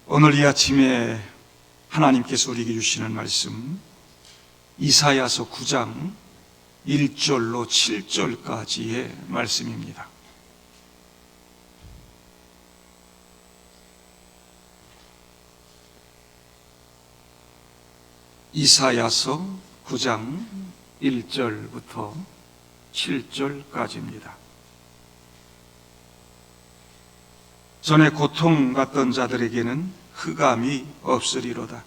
오늘 이 아침에 하나님께서 우리에게 주시는 말씀 이사야서 9장 1절로 7절까지의 말씀입니다. 이사야서 9장 1절부터 7절까지입니다. 전에 고통받던 자들에게는 흑암이 없으리로다.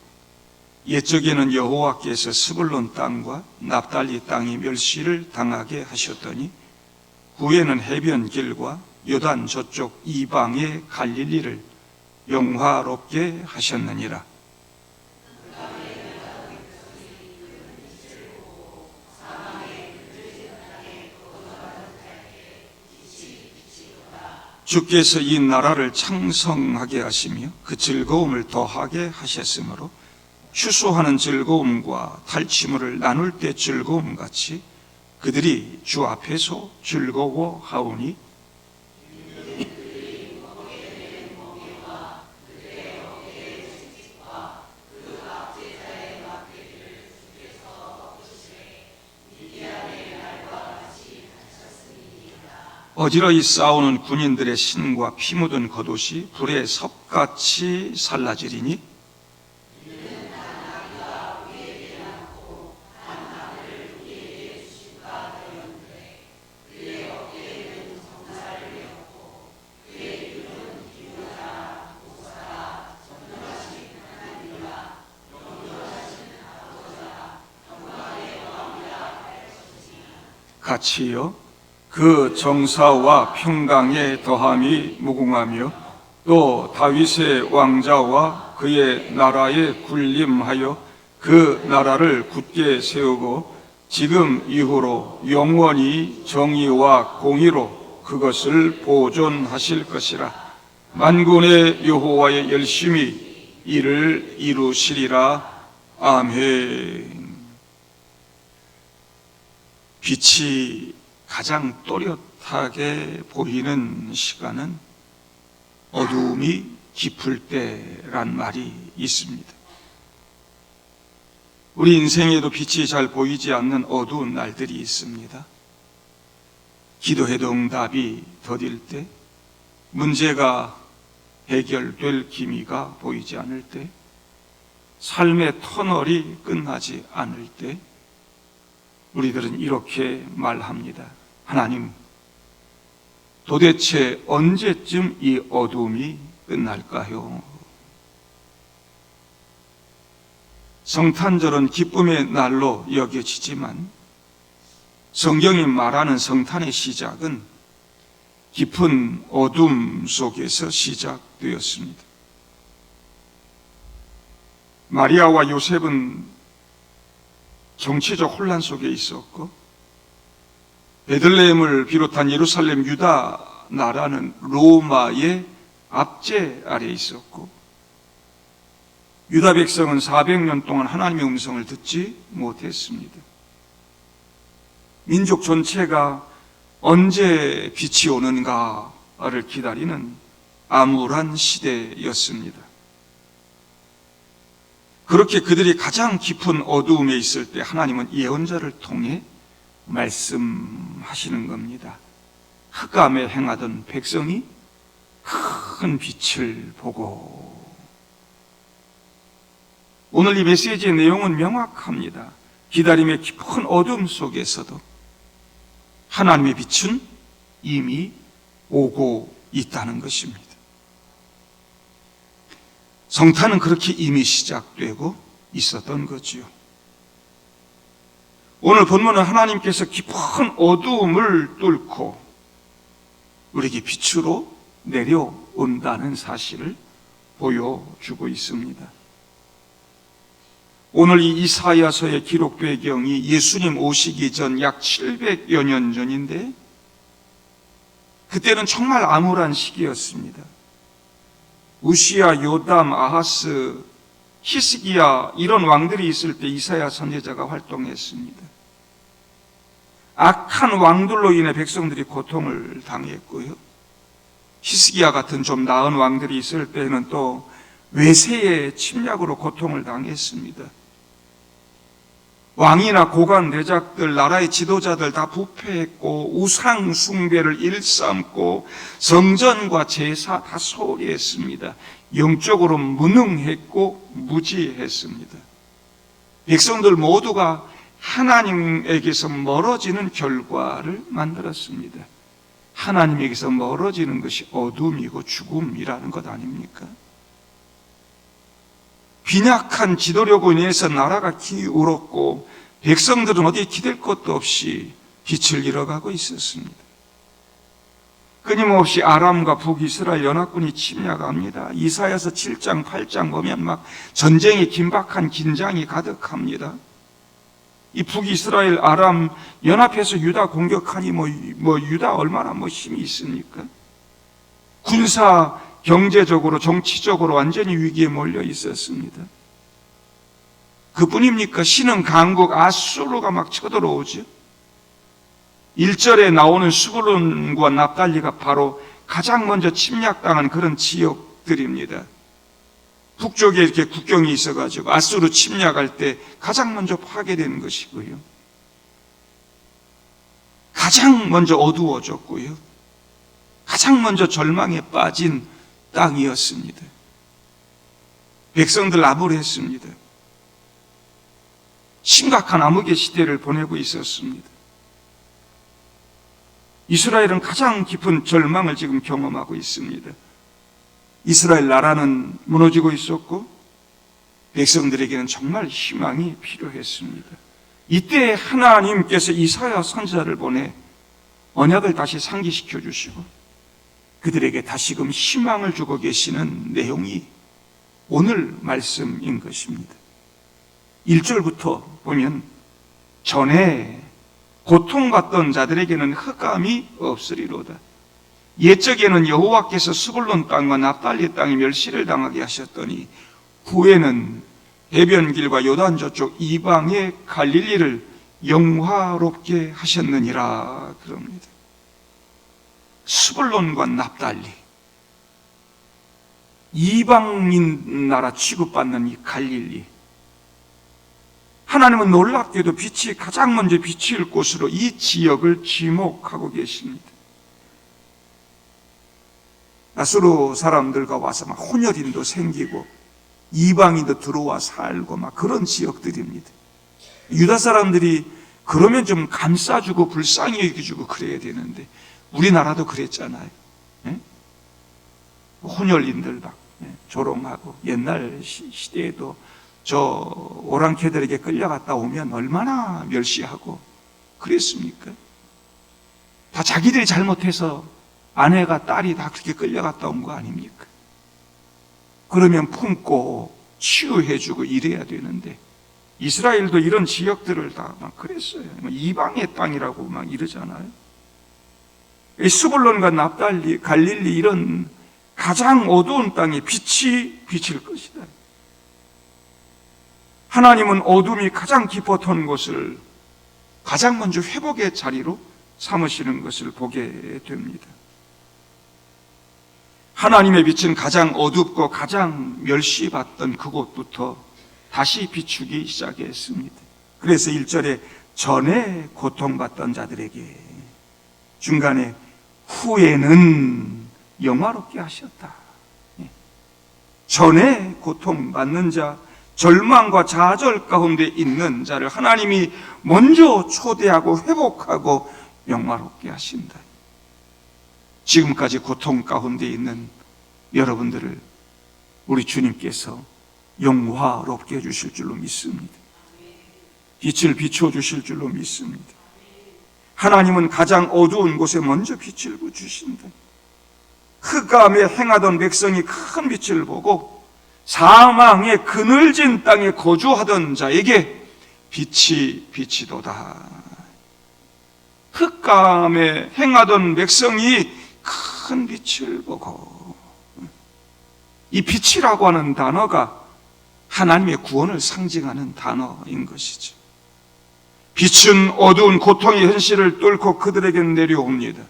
옛적에는 여호와께서 스불론 땅과 납달리 땅이 멸시를 당하게 하셨더니 후에는 해변 길과 요단 저쪽 이방의 갈릴리를 영화롭게 하셨느니라. 주께서 이 나라를 창성하게 하시며 그 즐거움을 더하게 하셨으므로 휴소하는 즐거움과 탈취물을 나눌 때 즐거움같이 그들이 주 앞에서 즐거워하오니 어지러이 싸우는 군인들의 신과 피 묻은 겉옷이 불의 섭같이 살라지리니 같이요 그 정사와 평강의 더함이 무궁하며 또 다윗의 왕자와 그의 나라에 군림하여 그 나라를 굳게 세우고 지금 이후로 영원히 정의와 공의로 그것을 보존하실 것이라. 만군의 여호와의 열심히 이를 이루시리라. 아멘. 빛이 가장 또렷하게 보이는 시간은 어두움이 깊을 때란 말이 있습니다. 우리 인생에도 빛이 잘 보이지 않는 어두운 날들이 있습니다. 기도해도 응답이 더딜 때, 문제가 해결될 기미가 보이지 않을 때, 삶의 터널이 끝나지 않을 때 우리들은 이렇게 말합니다. 하나님, 도대체 언제쯤 이 어둠이 끝날까요? 성탄절은 기쁨의 날로 여겨지지만 성경이 말하는 성탄의 시작은 깊은 어둠 속에서 시작되었습니다. 마리아와 요셉은 정치적 혼란 속에 있었고 베들레헴을 비롯한 예루살렘 유다 나라는 로마의 압제 아래 있었고 유다 백성은 400년 동안 하나님의 음성을 듣지 못했습니다. 민족 전체가 언제 빛이 오는가를 기다리는 암울한 시대였습니다. 그렇게 그들이 가장 깊은 어두움에 있을 때 하나님은 예언자를 통해 말씀하시는 겁니다. 흑암에 행하던 백성이 큰 빛을 보고. 오늘 이 메시지의 내용은 명확합니다. 기다림의 깊은 어둠 속에서도 하나님의 빛은 이미 오고 있다는 것입니다. 성탄은 그렇게 이미 시작되고 있었던 거지요. 오늘 본문은 하나님께서 깊은 어두움을 뚫고 우리에게 빛으로 내려온다는 사실을 보여주고 있습니다. 오늘 이 이사야서의 기록 배경이 예수님 오시기 전 약 700여 년 전인데 그때는 정말 암울한 시기였습니다. 우시야, 요담, 아하스, 히스기야 이런 왕들이 있을 때 이사야 선지자가 활동했습니다. 악한 왕들로 인해 백성들이 고통을 당했고요. 히스기야 같은 좀 나은 왕들이 있을 때는 또 외세의 침략으로 고통을 당했습니다. 왕이나 고관 대작들, 나라의 지도자들 다 부패했고 우상 숭배를 일삼고 성전과 제사 다 소홀히 했습니다. 영적으로 무능했고 무지했습니다. 백성들 모두가 하나님에게서 멀어지는 결과를 만들었습니다. 하나님에게서 멀어지는 것이 어둠이고 죽음이라는 것 아닙니까? 빈약한 지도력으로 인해서 나라가 기울었고 백성들은 어디에 기댈 것도 없이 빛을 잃어가고 있었습니다. 끊임없이 아람과 북이스라엘 연합군이 침략합니다. 이사야서 7장, 8장 보면 막 전쟁의 긴박한 긴장이 가득합니다. 이 북이스라엘 아람 연합해서 유다 공격하니 유다 얼마나 힘이 있습니까? 군사 경제적으로 정치적으로 완전히 위기에 몰려 있었습니다. 그뿐입니까? 신은 강국 아수르가 막 쳐들어오죠. 1절에 나오는 스불론과 납달리가 바로 가장 먼저 침략당한 그런 지역들입니다. 북쪽에 이렇게 국경이 있어가지고 아수르 침략할 때 가장 먼저 파괴되는 것이고요. 가장 먼저 어두워졌고요. 가장 먼저 절망에 빠진 땅이었습니다. 백성들 나불했습니다. 심각한 암흑의 시대를 보내고 있었습니다. 이스라엘은 가장 깊은 절망을 지금 경험하고 있습니다. 이스라엘 나라는 무너지고 있었고 백성들에게는 정말 희망이 필요했습니다. 이때 하나님께서 이사야 선지자를 보내 언약을 다시 상기시켜 주시고 그들에게 다시금 희망을 주고 계시는 내용이 오늘 말씀인 것입니다. 1절부터 보면 전에 고통받던 자들에게는 흑암이 없으리로다. 옛적에는 여호와께서 스불론 땅과 납달리 땅에 멸시를 당하게 하셨더니 후에는 해변길과 요단 저쪽 이방의 갈릴리를 영화롭게 하셨느니라 그럽니다. 스불론과 납달리, 이방인 나라 취급받는 이 갈릴리, 하나님은 놀랍게도 빛이 가장 먼저 비칠 곳으로 이 지역을 지목하고 계십니다. 아수르 사람들과 와서 막 혼혈인도 생기고 이방인도 들어와 살고 막 그런 지역들입니다. 유다 사람들이 그러면 좀 감싸주고 불쌍히 여겨주고 그래야 되는데 우리나라도 그랬잖아요. 예? 혼혈인들 막 조롱하고 옛날 시대에도 저 오랑캐들에게 끌려갔다 오면 얼마나 멸시하고 그랬습니까? 다 자기들이 잘못해서 아내가 딸이 다 그렇게 끌려갔다 온 거 아닙니까? 그러면 품고 치유해주고 이래야 되는데 이스라엘도 이런 지역들을 다 막 그랬어요. 이방의 땅이라고 막 이러잖아요. 스불론과 납달리, 갈릴리 이런 가장 어두운 땅에 빛이 비칠 것이다. 하나님은 어둠이 가장 깊었던 곳을 가장 먼저 회복의 자리로 삼으시는 것을 보게 됩니다. 하나님의 빛은 가장 어둡고 가장 멸시받던 그곳부터 다시 비추기 시작했습니다. 그래서 1절에 전에 고통받던 자들에게, 중간에 후에는 영화롭게 하셨다. 전에 고통받는 자, 절망과 좌절 가운데 있는 자를 하나님이 먼저 초대하고 회복하고 영화롭게 하신다. 지금까지 고통 가운데 있는 여러분들을 우리 주님께서 영화롭게 해주실 줄로 믿습니다. 빛을 비춰주실 줄로 믿습니다. 하나님은 가장 어두운 곳에 먼저 빛을 주신다. 흑암에 행하던 백성이 큰 빛을 보고 사망의 그늘진 땅에 거주하던 자에게 빛이 비치도다. 흑암에 행하던 백성이 큰 빛을 보고, 이 빛이라고 하는 단어가 하나님의 구원을 상징하는 단어인 것이죠. 빛은 어두운 고통의 현실을 뚫고 그들에게 내려옵니다.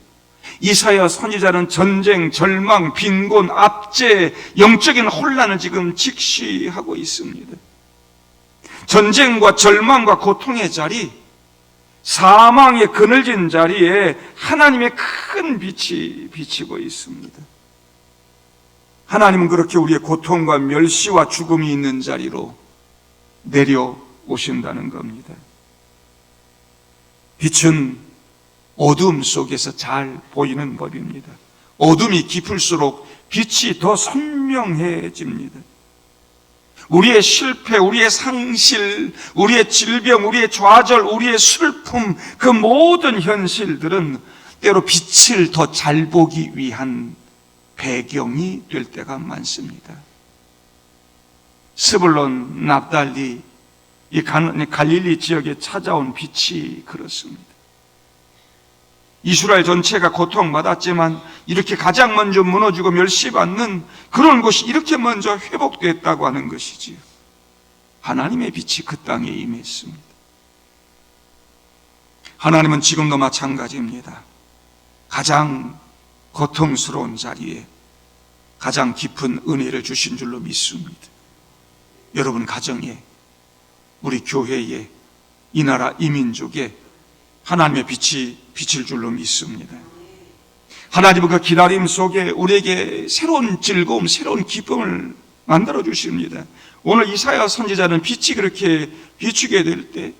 이사야 선지자는 전쟁, 절망, 빈곤, 압제, 영적인 혼란을 지금 직시하고 있습니다. 전쟁과 절망과 고통의 자리, 사망의 그늘진 자리에 하나님의 큰 빛이 비치고 있습니다. 하나님은 그렇게 우리의 고통과 멸시와 죽음이 있는 자리로 내려오신다는 겁니다. 빛은 어둠 속에서 잘 보이는 법입니다. 어둠이 깊을수록 빛이 더 선명해집니다. 우리의 실패, 우리의 상실, 우리의 질병, 우리의 좌절, 우리의 슬픔, 그 모든 현실들은 때로 빛을 더 잘 보기 위한 배경이 될 때가 많습니다. 스불론, 납달리, 이 갈릴리 지역에 찾아온 빛이 그렇습니다. 이스라엘 전체가 고통받았지만 이렇게 가장 먼저 무너지고 멸시받는 그런 곳이 이렇게 먼저 회복됐다고 하는 것이지요. 하나님의 빛이 그 땅에 임했습니다. 하나님은 지금도 마찬가지입니다. 가장 고통스러운 자리에 가장 깊은 은혜를 주신 줄로 믿습니다. 여러분 가정에, 우리 교회에, 이 나라 이민족에 하나님의 빛이 비칠 줄로 믿습니다. 하나님은 그 기다림 속에 우리에게 새로운 즐거움, 새로운 기쁨을 만들어 주십니다. 오늘 이사야 선지자는 빛이 그렇게 비추게 될 때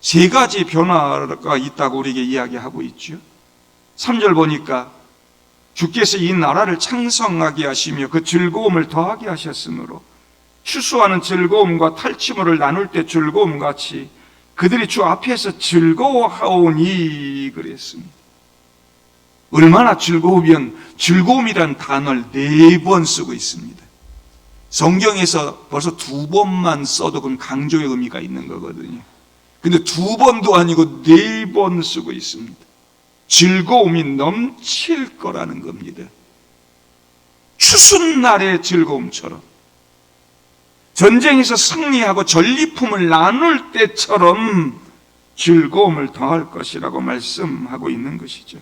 세 가지 변화가 있다고 우리에게 이야기하고 있죠. 3절 보니까 주께서 이 나라를 창성하게 하시며 그 즐거움을 더하게 하셨으므로 추수하는 즐거움과 탈취물을 나눌 때 즐거움 같이 그들이 주 앞에서 즐거워하오니 그랬습니다. 얼마나 즐거우면 즐거움이라는 단어를 4번 쓰고 있습니다. 성경에서 벌써 2번만 써도 그건 강조의 의미가 있는 거거든요. 근데 2번도 아니고 4번 쓰고 있습니다. 즐거움이 넘칠 거라는 겁니다. 추수날의 즐거움처럼, 전쟁에서 승리하고 전리품을 나눌 때처럼 즐거움을 더할 것이라고 말씀하고 있는 것이죠.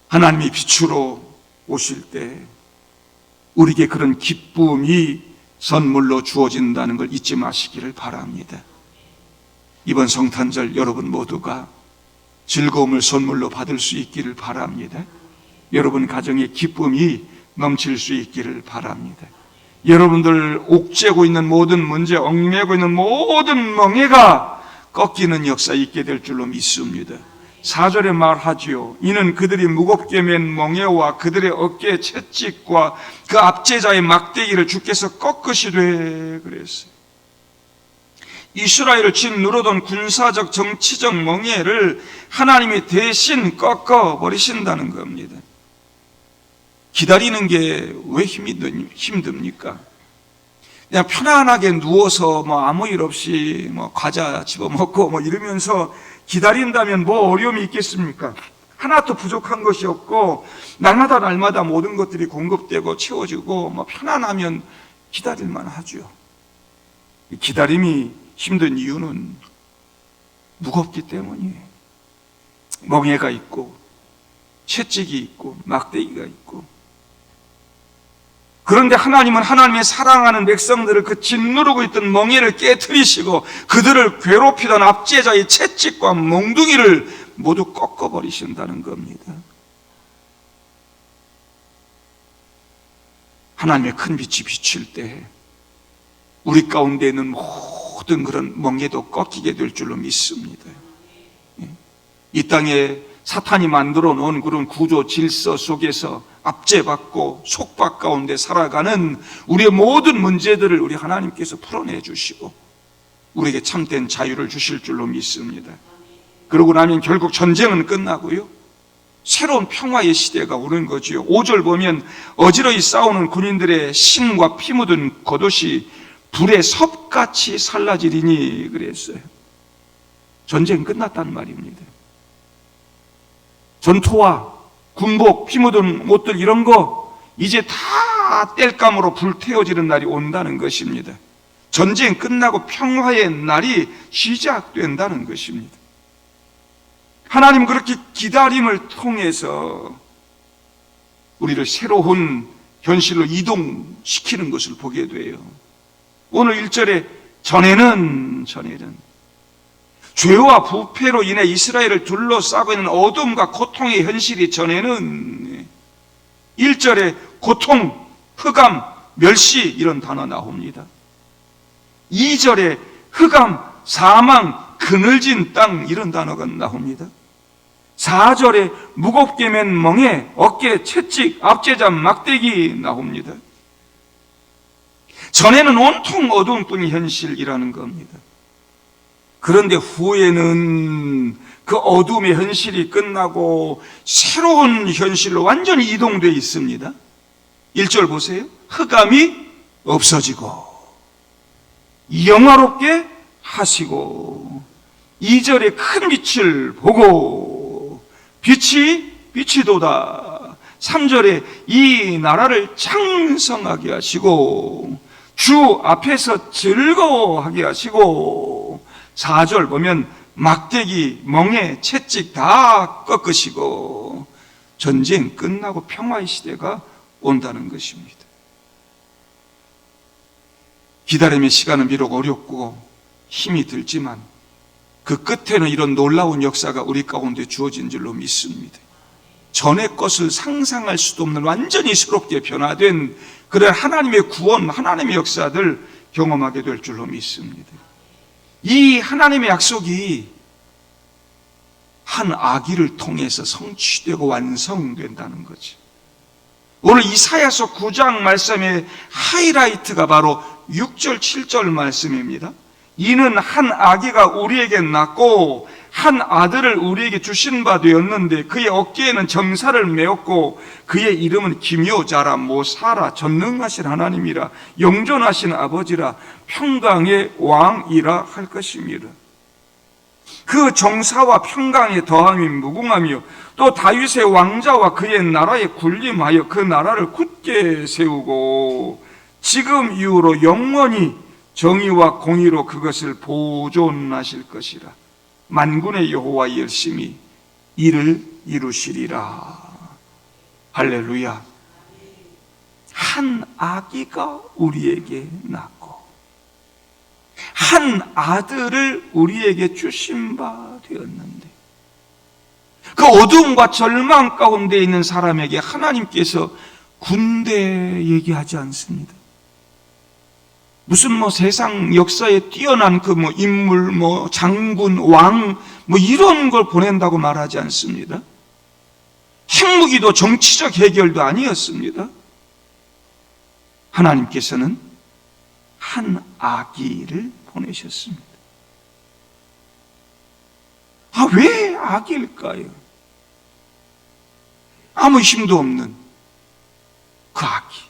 하나님이 빛으로 오실 때 우리에게 그런 기쁨이 선물로 주어진다는 걸 잊지 마시기를 바랍니다. 이번 성탄절 여러분 모두가 즐거움을 선물로 받을 수 있기를 바랍니다. 여러분 가정에 기쁨이 넘칠 수 있기를 바랍니다. 여러분들 옥죄고 있는 모든 문제, 얽매고 있는 모든 멍해가 꺾이는 역사 있게 될 줄로 믿습니다. 4절에 말하지요. 이는 그들이 무겁게 맨 멍에와 그들의 어깨의 채찍과 그 압제자의 막대기를 주께서 꺾으시되 그랬어요. 이스라엘을 짓누르던 군사적 정치적 멍에를 하나님이 대신 꺾어버리신다는 겁니다. 기다리는 게 왜 힘듭니까? 그냥 편안하게 누워서 아무 일 없이 과자 집어먹고 이러면서 기다린다면 뭐 어려움이 있겠습니까? 하나도 부족한 것이 없고 날마다 모든 것들이 공급되고 채워지고 편안하면 기다릴만 하죠. 기다림이 힘든 이유는 무겁기 때문이에요. 멍에가 있고 채찍이 있고 막대기가 있고. 그런데 하나님은 하나님의 사랑하는 백성들을 그 짓누르고 있던 멍에를 깨트리시고 그들을 괴롭히던 압제자의 채찍과 몽둥이를 모두 꺾어버리신다는 겁니다. 하나님의 큰 빛이 비칠 때 우리 가운데 있는 모든 그런 멍에도 꺾이게 될 줄로 믿습니다. 이 땅에 사탄이 만들어 놓은 그런 구조 질서 속에서 압제받고 속박 가운데 살아가는 우리의 모든 문제들을 우리 하나님께서 풀어내 주시고 우리에게 참된 자유를 주실 줄로 믿습니다. 그러고 나면 결국 전쟁은 끝나고요, 새로운 평화의 시대가 오는 거지요. 5절 보면 어지러이 싸우는 군인들의 신과 피 묻은 겉옷이 불의 섭같이 살라지리니 그랬어요. 전쟁 끝났단 말입니다. 전투와 군복, 피 묻은 옷들 이런 거 이제 다 땔감으로 불태워지는 날이 온다는 것입니다. 전쟁 끝나고 평화의 날이 시작된다는 것입니다. 하나님 그렇게 기다림을 통해서 우리를 새로운 현실로 이동시키는 것을 보게 돼요. 오늘 1절에 전에는 죄와 부패로 인해 이스라엘을 둘러싸고 있는 어둠과 고통의 현실이 전에는 1절에 고통, 흑암, 멸시 이런 단어 나옵니다. 2절에 흑암, 사망, 그늘진 땅 이런 단어가 나옵니다. 4절에 무겁게 맨 멍에 어깨 채찍, 압제자 막대기 나옵니다. 전에는 온통 어둠뿐인 현실이라는 겁니다. 그런데 후에는 그 어둠의 현실이 끝나고 새로운 현실로 완전히 이동되어 있습니다. 1절 보세요. 흑암이 없어지고 영화롭게 하시고 2절에 큰 빛을 보고 빛이 도다. 3절에 이 나라를 창성하게 하시고 주 앞에서 즐거워하게 하시고 4절 보면 막대기, 멍에, 채찍 다 꺾으시고 전쟁 끝나고 평화의 시대가 온다는 것입니다. 기다림의 시간은 비록 어렵고 힘이 들지만 그 끝에는 이런 놀라운 역사가 우리 가운데 주어진 줄로 믿습니다. 전의 것을 상상할 수도 없는 완전히 새롭게 변화된 그런 하나님의 구원, 하나님의 역사들 경험하게 될 줄로 믿습니다. 이 하나님의 약속이 한 아기를 통해서 성취되고 완성된다는 거죠. 오늘 이사야서 9장 말씀의 하이라이트가 바로 6절, 7절 말씀입니다. 이는 한 아기가 우리에게 낳고 한 아들을 우리에게 주신 바 되었는데 그의 어깨에는 정사를 메었고 그의 이름은 기묘자라 모사라 전능하신 하나님이라 영존하신 아버지라 평강의 왕이라 할 것입니다. 그 정사와 평강의 더함이 무궁하며 또 다윗의 왕자와 그의 나라에 군림하여 그 나라를 굳게 세우고 지금 이후로 영원히 정의와 공의로 그것을 보존하실 것이라. 만군의 여호와 열심히 이를 이루시리라. 할렐루야. 한 아기가 우리에게 낳고 한 아들을 우리에게 주신 바 되었는데 그 어두움과 절망 가운데 있는 사람에게 하나님께서 군대 얘기하지 않습니다. 무슨 세상 역사에 뛰어난 그 인물, 장군, 왕, 이런 걸 보낸다고 말하지 않습니다. 핵무기도 정치적 해결도 아니었습니다. 하나님께서는 한 아기를 보내셨습니다. 왜 아기일까요? 아무 힘도 없는 그 아기.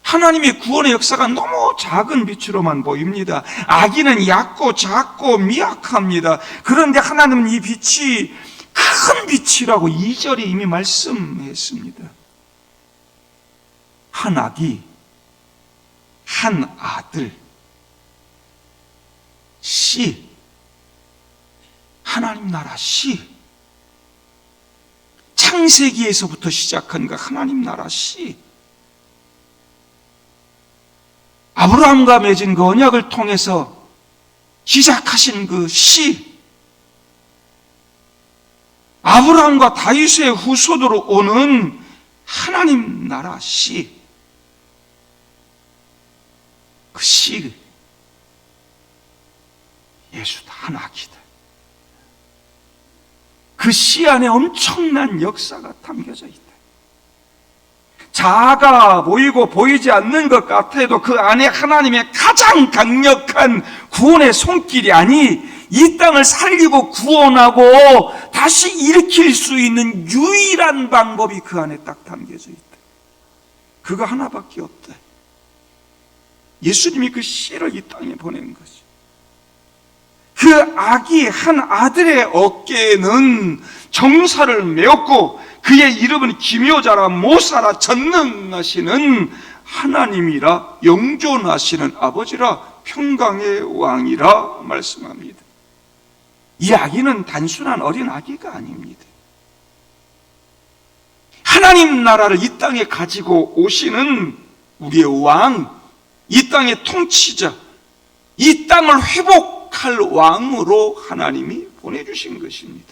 하나님의 구원의 역사가 너무 작은 빛으로만 보입니다. 아기는 얕고 작고 미약합니다. 그런데 하나님은 이 빛이 큰 빛이라고 2절에 이미 말씀했습니다. 한 아기, 한 아들, 씨, 하나님 나라 씨, 창세기에서부터 시작한 그 하나님 나라 씨, 아브라함과 맺은 그 언약을 통해서 시작하신 그 씨, 아브라함과 다윗의 후손으로 오는 하나님 나라 씨, 그 씨, 예수다, 한 아기다. 그 씨 안에 엄청난 역사가 담겨져 있다. 작아 보이고 보이지 않는 것 같아도 그 안에 하나님의 가장 강력한 구원의 손길이 아니 이 땅을 살리고 구원하고 다시 일으킬 수 있는 유일한 방법이 그 안에 딱 담겨져 있다. 그거 하나밖에 없다. 예수님이 그 씨를 이 땅에 보낸 것이. 그 아기 한 아들의 어깨에는 정사를 메었고 그의 이름은 기묘자라 모사라 전능하시는 하나님이라 영존하시는 아버지라 평강의 왕이라 말씀합니다. 이 아기는 단순한 어린 아기가 아닙니다. 하나님 나라를 이 땅에 가지고 오시는 우리의 왕, 이 땅의 통치자, 이 땅을 회복할 왕으로 하나님이 보내주신 것입니다.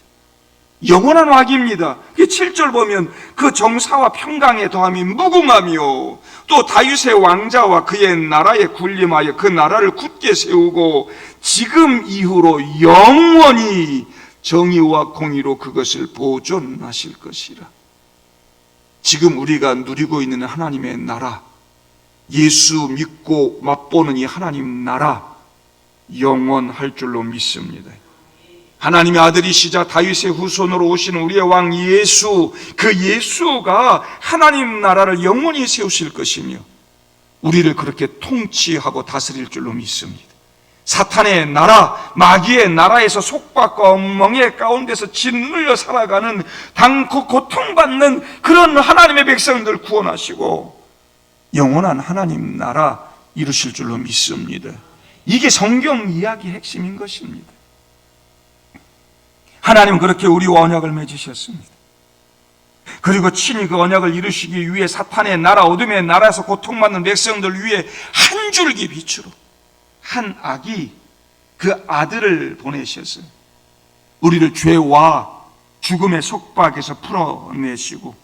영원한 왕입니다. 7절 보면 그 정사와 평강의 더함이 무궁하며 또 다윗의 왕자와 그의 나라에 군림하여 그 나라를 굳게 세우고 지금 이후로 영원히 정의와 공의로 그것을 보존하실 것이라. 지금 우리가 누리고 있는 하나님의 나라, 예수 믿고 맛보는 이 하나님 나라 영원할 줄로 믿습니다. 하나님의 아들이시자 다윗의 후손으로 오시는 우리의 왕 예수, 그 예수가 하나님 나라를 영원히 세우실 것이며 우리를 그렇게 통치하고 다스릴 줄로 믿습니다. 사탄의 나라, 마귀의 나라에서 속박과 멍에 가운데서 짓눌려 살아가는 당코 고통받는 그런 하나님의 백성들 구원하시고 영원한 하나님 나라 이루실 줄로 믿습니다. 이게 성경 이야기의 핵심인 것입니다. 하나님은 그렇게 우리와 언약을 맺으셨습니다. 그리고 친히 그 언약을 이루시기 위해 사탄의 나라, 어둠의 나라에서 고통받는 백성들 위해 한 줄기 빛으로 한 아기, 그 아들을 보내셨어요. 우리를 죄와 죽음의 속박에서 풀어내시고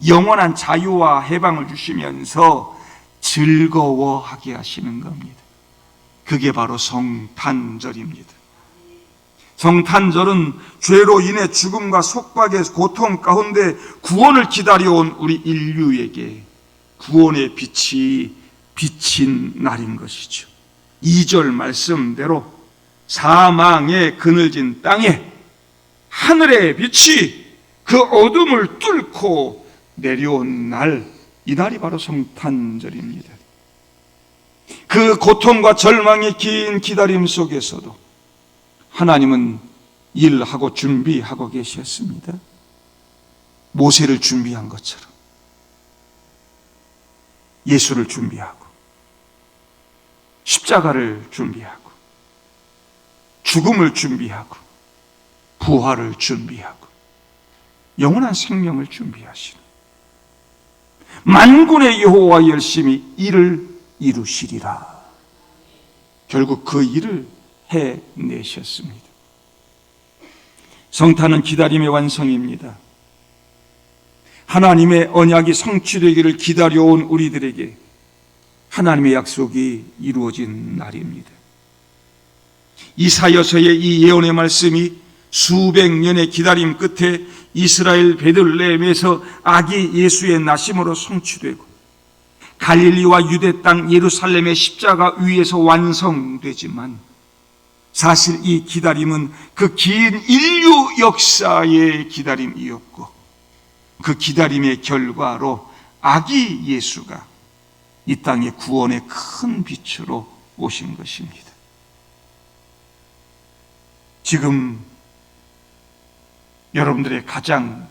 영원한 자유와 해방을 주시면서 즐거워하게 하시는 겁니다. 그게 바로 성탄절입니다. 성탄절은 죄로 인해 죽음과 속박의 고통 가운데 구원을 기다려온 우리 인류에게 구원의 빛이 비친 날인 것이죠. 2절 말씀대로 사망의 그늘진 땅에 하늘의 빛이 그 어둠을 뚫고 내려온 날, 이 날이 바로 성탄절입니다. 그 고통과 절망의 긴 기다림 속에서도 하나님은 일하고 준비하고 계셨습니다. 모세를 준비한 것처럼 예수를 준비하고 십자가를 준비하고 죽음을 준비하고 부활을 준비하고 영원한 생명을 준비하시는 만군의 여호와 열심히 일을 이루시리라. 결국 그 일을 해내셨습니다. 성탄은 기다림의 완성입니다. 하나님의 언약이 성취되기를 기다려온 우리들에게 하나님의 약속이 이루어진 날입니다. 이사야서의 이 예언의 말씀이 수백 년의 기다림 끝에 이스라엘 베들레헴에서 아기 예수의 나심으로 성취되고 갈릴리와 유대 땅 예루살렘의 십자가 위에서 완성되지만 사실 이 기다림은 그 긴 인류 역사의 기다림이었고 그 기다림의 결과로 아기 예수가 이 땅의 구원의 큰 빛으로 오신 것입니다. 지금 여러분들의 가장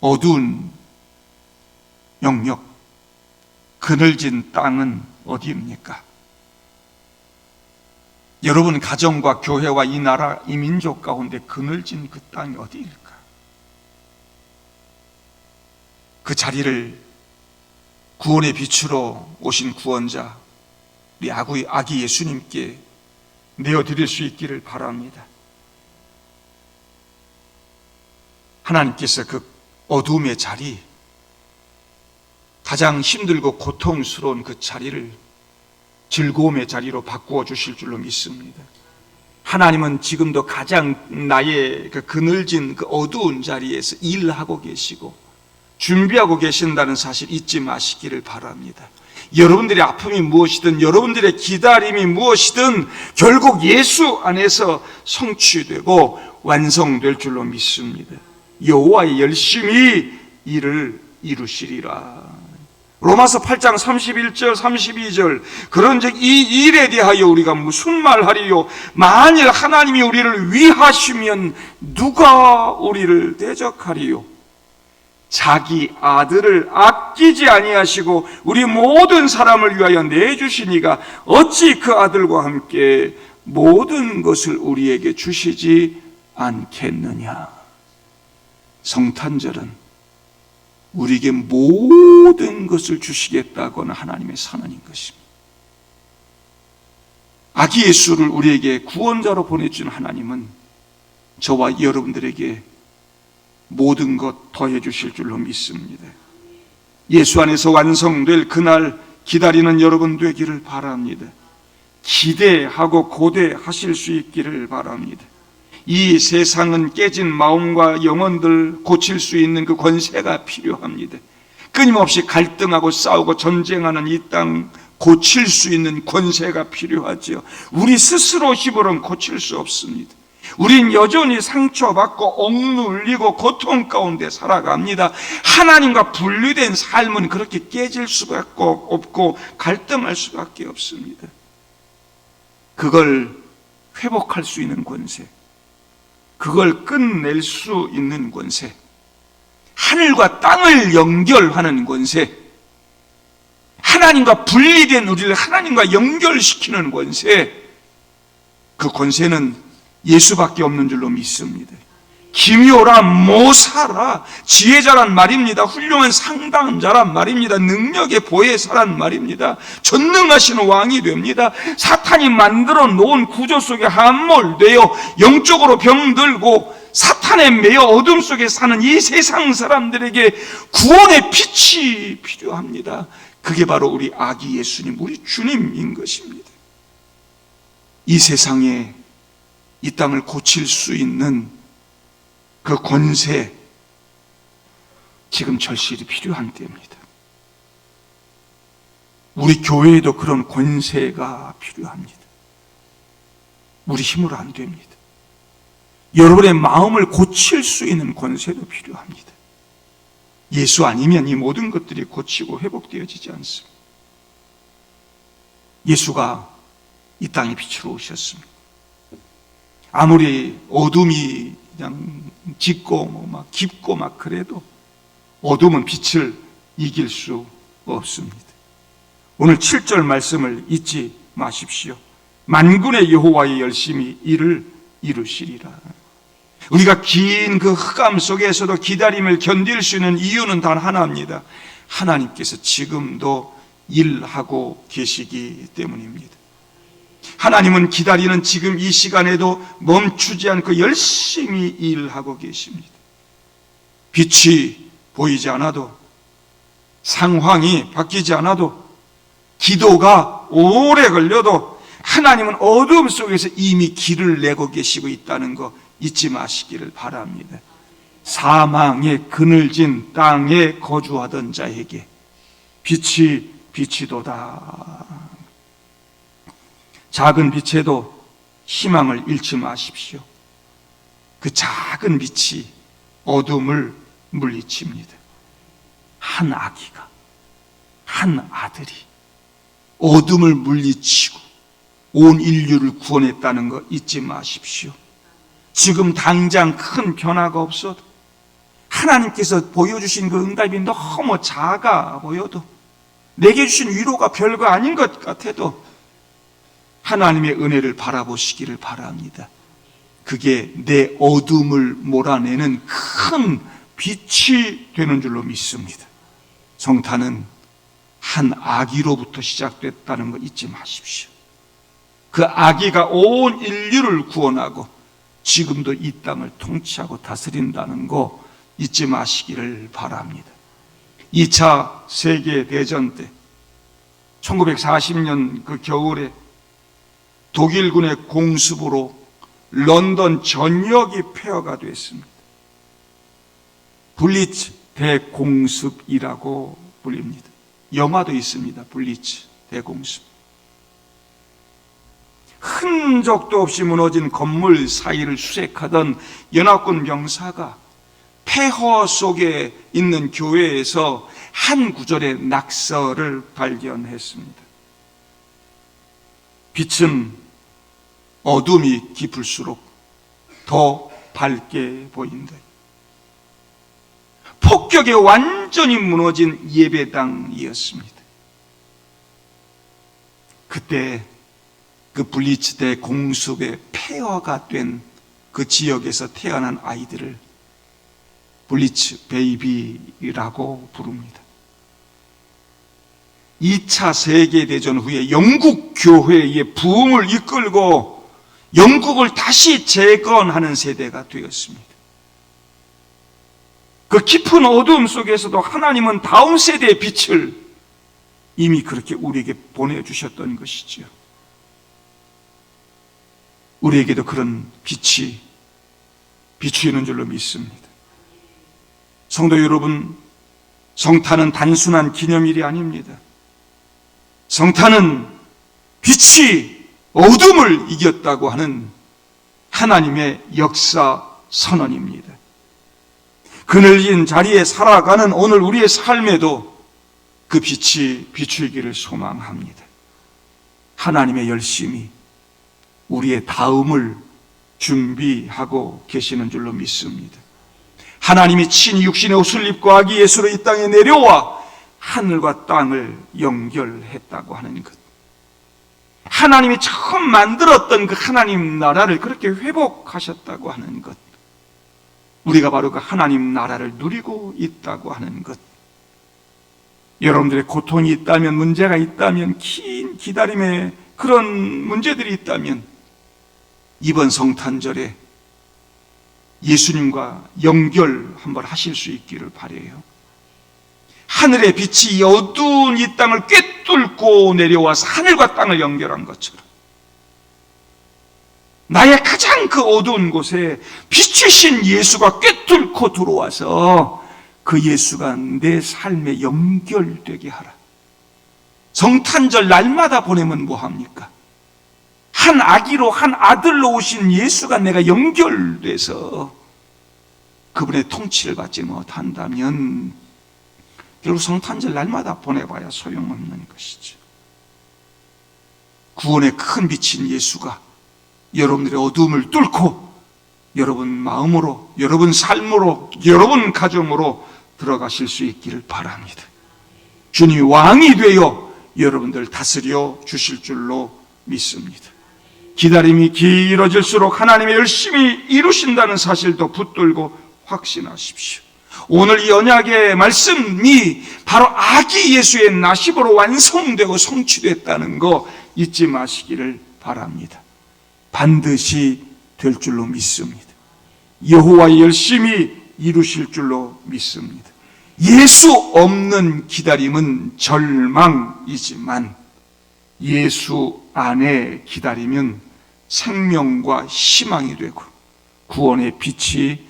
어두운 영역, 그늘진 땅은 어디입니까? 여러분 가정과 교회와 이 나라, 이 민족 가운데 그늘진 그 땅이 어디일까? 그 자리를 구원의 빛으로 오신 구원자, 우리 아기 예수님께 내어드릴 수 있기를 바랍니다. 하나님께서 그 어둠의 자리, 가장 힘들고 고통스러운 그 자리를 즐거움의 자리로 바꾸어 주실 줄로 믿습니다. 하나님은 지금도 가장 나의 그 그늘진 그 어두운 자리에서 일하고 계시고 준비하고 계신다는 사실 잊지 마시기를 바랍니다. 여러분들의 아픔이 무엇이든 여러분들의 기다림이 무엇이든 결국 예수 안에서 성취되고 완성될 줄로 믿습니다. 여호와의 열심히 일을 이루시리라. 로마서 8장 31절 32절 그런즉 이 일에 대하여 우리가 무슨 말하리요? 만일 하나님이 우리를 위하시면 누가 우리를 대적하리요? 자기 아들을 아끼지 아니하시고 우리 모든 사람을 위하여 내주시니가 어찌 그 아들과 함께 모든 것을 우리에게 주시지 않겠느냐. 성탄절은 우리에게 모든 것을 주시겠다고는 하나님의 선언인 것입니다. 아기 예수를 우리에게 구원자로 보내준 하나님은 저와 여러분들에게 모든 것 더해 주실 줄로 믿습니다. 예수 안에서 완성될 그날 기다리는 여러분 되기를 바랍니다. 기대하고 고대하실 수 있기를 바랍니다. 이 세상은 깨진 마음과 영혼들 고칠 수 있는 그 권세가 필요합니다. 끊임없이 갈등하고 싸우고 전쟁하는 이 땅 고칠 수 있는 권세가 필요하죠. 우리 스스로 힘으로는 고칠 수 없습니다. 우린 여전히 상처받고 억눌리고 고통 가운데 살아갑니다. 하나님과 분리된 삶은 그렇게 깨질 수밖에 없고 갈등할 수밖에 없습니다. 그걸 회복할 수 있는 권세, 그걸 끝낼 수 있는 권세, 하늘과 땅을 연결하는 권세, 하나님과 분리된 우리를 하나님과 연결시키는 권세, 그 권세는 예수밖에 없는 줄로 믿습니다. 기묘라 모사라 지혜자란 말입니다. 훌륭한 상담자란 말입니다. 능력의 보혜사란 말입니다. 전능하신 왕이 됩니다. 사탄이 만들어 놓은 구조 속에 함몰되어 영적으로 병들고 사탄에 매여 어둠 속에 사는 이 세상 사람들에게 구원의 빛이 필요합니다. 그게 바로 우리 아기 예수님, 우리 주님인 것입니다. 이 세상에 이 땅을 고칠 수 있는 그 권세, 지금 절실히 필요한 때입니다. 우리 교회에도 그런 권세가 필요합니다. 우리 힘으로 안 됩니다. 여러분의 마음을 고칠 수 있는 권세도 필요합니다. 예수 아니면 이 모든 것들이 고치고 회복되어지지 않습니다. 예수가 이 땅에 빛으로 오셨습니다. 아무리 어둠이 그냥 짙고 막 깊고 막 그래도 어둠은 빛을 이길 수 없습니다. 오늘 7절 말씀을 잊지 마십시오. 만군의 여호와의 열심히 이를 이루시리라. 우리가 긴 그 흑암 속에서도 기다림을 견딜 수 있는 이유는 단 하나입니다. 하나님께서 지금도 일하고 계시기 때문입니다. 하나님은 기다리는 지금 이 시간에도 멈추지 않고 열심히 일하고 계십니다. 빛이 보이지 않아도, 상황이 바뀌지 않아도, 기도가 오래 걸려도 하나님은 어둠 속에서 이미 길을 내고 계시고 있다는 거 잊지 마시기를 바랍니다. 사망의 그늘진 땅에 거주하던 자에게 빛이 비치도다. 작은 빛에도 희망을 잃지 마십시오. 그 작은 빛이 어둠을 물리칩니다. 한 아기가, 한 아들이 어둠을 물리치고 온 인류를 구원했다는 거 잊지 마십시오. 지금 당장 큰 변화가 없어도, 하나님께서 보여주신 그 응답이 너무 작아 보여도, 내게 주신 위로가 별거 아닌 것 같아도 하나님의 은혜를 바라보시기를 바랍니다. 그게 내 어둠을 몰아내는 큰 빛이 되는 줄로 믿습니다. 성탄은 한 아기로부터 시작됐다는 거 잊지 마십시오. 그 아기가 온 인류를 구원하고 지금도 이 땅을 통치하고 다스린다는 거 잊지 마시기를 바랍니다. 2차 세계대전 때 1940년 그 겨울에 독일군의 공습으로 런던 전역이 폐허가 됐습니다. 블리츠 대공습이라고 불립니다. 영화도 있습니다. 블리츠 대공습. 흔적도 없이 무너진 건물 사이를 수색하던 연합군 병사가 폐허 속에 있는 교회에서 한 구절의 낙서를 발견했습니다. 빛은 어둠이 깊을수록 더 밝게 보인다. 폭격에 완전히 무너진 예배당이었습니다. 그때 그 블리츠대 공습의 폐허가 된 그 지역에서 태어난 아이들을 블리츠 베이비라고 부릅니다. 2차 세계대전 후에 영국 교회의 부흥을 이끌고 영국을 다시 재건하는 세대가 되었습니다. 그 깊은 어두움 속에서도 하나님은 다음 세대의 빛을 이미 그렇게 우리에게 보내주셨던 것이지요. 우리에게도 그런 빛이 비추이는 줄로 믿습니다. 성도 여러분, 성탄은 단순한 기념일이 아닙니다. 성탄은 빛이 어둠을 이겼다고 하는 하나님의 역사 선언입니다. 그늘진 자리에 살아가는 오늘 우리의 삶에도 그 빛이 비추이기를 소망합니다. 하나님의 열심히 우리의 다음을 준비하고 계시는 줄로 믿습니다. 하나님이 친히 육신의 옷을 입고 아기 예수로 이 땅에 내려와 하늘과 땅을 연결했다고 하는 것, 하나님이 처음 만들었던 그 하나님 나라를 그렇게 회복하셨다고 하는 것, 우리가 바로 그 하나님 나라를 누리고 있다고 하는 것, 여러분들의 고통이 있다면, 문제가 있다면, 긴 기다림의 그런 문제들이 있다면 이번 성탄절에 예수님과 연결 한번 하실 수 있기를 바라요. 하늘의 빛이 어두운 이 땅을 꿰뚫고 내려와서 하늘과 땅을 연결한 것처럼 나의 가장 그 어두운 곳에 빛이신 예수가 꿰뚫고 들어와서 그 예수가 내 삶에 연결되게 하라. 성탄절 날마다 보내면 뭐합니까? 한 아기로, 한 아들로 오신 예수가 내가 연결돼서 그분의 통치를 받지 못한다면 결국 성탄절 날마다 보내봐야 소용없는 것이죠. 구원의 큰 빛인 예수가 여러분들의 어두움을 뚫고 여러분 마음으로, 여러분 삶으로, 여러분 가정으로 들어가실 수 있기를 바랍니다. 주님이 왕이 되어 여러분들 다스려 주실 줄로 믿습니다. 기다림이 길어질수록 하나님의 열심히 이루신다는 사실도 붙들고 확신하십시오. 오늘 이 언약의 말씀이 바로 아기 예수의 나심으로 완성되고 성취됐다는 거 잊지 마시기를 바랍니다. 반드시 될 줄로 믿습니다. 여호와의 열심히 이루실 줄로 믿습니다. 예수 없는 기다림은 절망이지만 예수 안에 기다리면 생명과 희망이 되고 구원의 빛이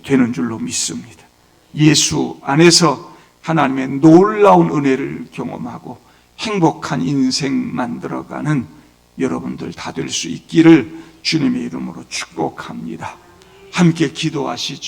되는 줄로 믿습니다. 예수 안에서 하나님의 놀라운 은혜를 경험하고 행복한 인생 만들어가는 여러분들 다 될 수 있기를 주님의 이름으로 축복합니다. 함께 기도하시죠.